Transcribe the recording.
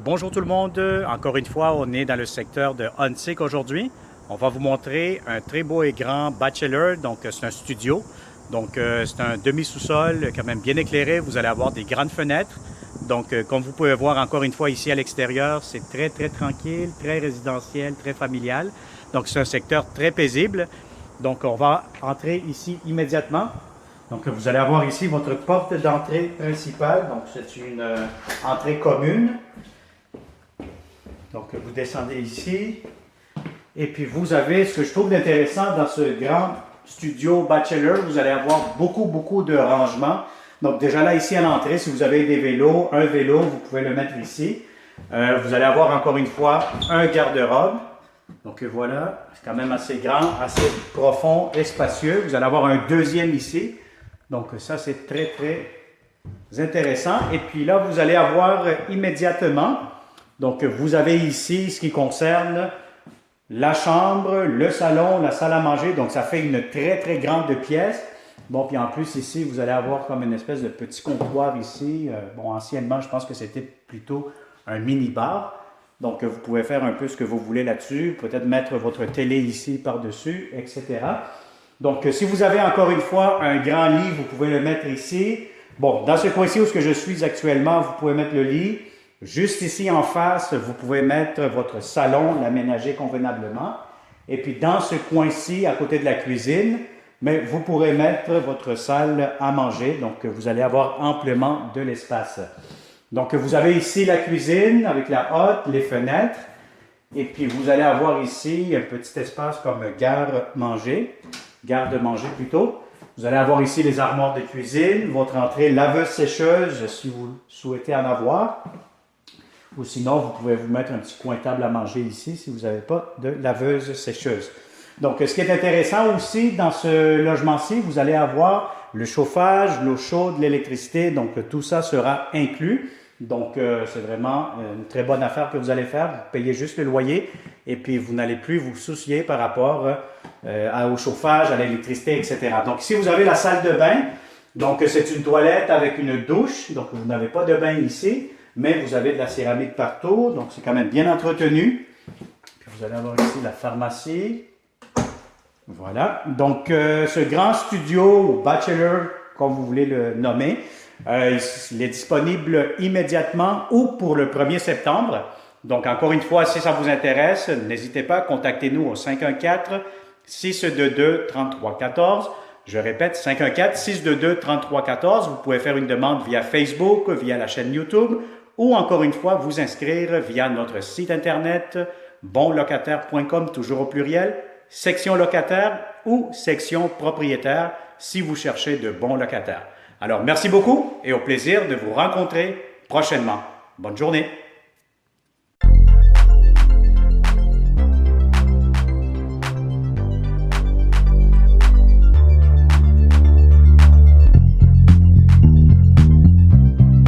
Bonjour tout le monde. Encore une fois, on est dans le secteur de Huntsic aujourd'hui. On va vous montrer un très beau et grand bachelor. Donc, c'est un studio. Donc, c'est un demi-sous-sol quand même bien éclairé. Vous allez avoir des grandes fenêtres. Donc, comme vous pouvez voir encore une fois ici à l'extérieur, c'est très, très tranquille, très résidentiel, très familial. Donc, c'est un secteur très paisible. Donc, on va entrer ici immédiatement. Donc, vous allez avoir ici votre porte d'entrée principale. Donc, c'est une entrée commune. Donc, vous descendez ici. Et puis, vous avez ce que je trouve intéressant dans ce grand studio bachelor. Vous allez avoir beaucoup de rangements. Donc, déjà là, ici à l'entrée, si vous avez des vélos, un vélo, vous pouvez le mettre ici. Vous allez avoir encore une fois un garde-robe. Donc, voilà, c'est quand même assez grand, assez profond et spacieux. Vous allez avoir un deuxième ici. Donc ça, c'est très intéressant. Et puis là, vous allez avoir immédiatement, donc vous avez ici ce qui concerne la chambre, le salon, la salle à manger. Donc ça fait une très grande pièce. Bon, puis en plus ici, vous allez avoir comme une espèce de petit comptoir ici. Bon, anciennement, je pense que c'était plutôt un mini-bar. Donc vous pouvez faire un peu ce que vous voulez là-dessus. Peut-être mettre votre télé ici par-dessus, etc. Donc, si vous avez encore une fois un grand lit, vous pouvez le mettre ici. Bon, dans ce coin-ci où je suis actuellement, vous pouvez mettre le lit. Juste ici en face, vous pouvez mettre votre salon, l'aménager convenablement. Et puis, dans ce coin-ci, à côté de la cuisine, mais vous pourrez mettre votre salle à manger. Donc, vous allez avoir amplement de l'espace. Donc, vous avez ici la cuisine avec la hotte, les fenêtres. Et puis, vous allez avoir ici un petit espace comme garde-manger plutôt. Vous allez avoir ici les armoires de cuisine, votre entrée laveuse-sécheuse si vous souhaitez en avoir. Ou sinon, vous pouvez vous mettre un petit coin table à manger ici si vous n'avez pas de laveuse-sécheuse. Donc, ce qui est intéressant aussi dans ce logement-ci, vous allez avoir le chauffage, l'eau chaude, l'électricité. Donc, tout ça sera inclus. Donc, c'est vraiment une très bonne affaire que vous allez faire. Vous payez juste le loyer et puis vous n'allez plus vous soucier par rapport au chauffage, à l'électricité, etc. Donc, ici, vous avez la salle de bain. Donc, c'est une toilette avec une douche. Donc, vous n'avez pas de bain ici, mais vous avez de la céramique partout. Donc, c'est quand même bien entretenu. Puis, vous allez avoir ici la pharmacie. Voilà. Donc, ce grand studio, bachelor, comme vous voulez le nommer, il est disponible immédiatement ou pour le 1er septembre. Donc, encore une fois, si ça vous intéresse, n'hésitez pas, contactez-nous au 514-622-3314. Je répète, 514-622-3314. Vous pouvez faire une demande via Facebook, via la chaîne YouTube ou encore une fois, vous inscrire via notre site internet bonlocataire.com, toujours au pluriel, section locataire ou section propriétaire si vous cherchez de bons locataires. Alors, merci beaucoup et au plaisir de vous rencontrer prochainement. Bonne journée!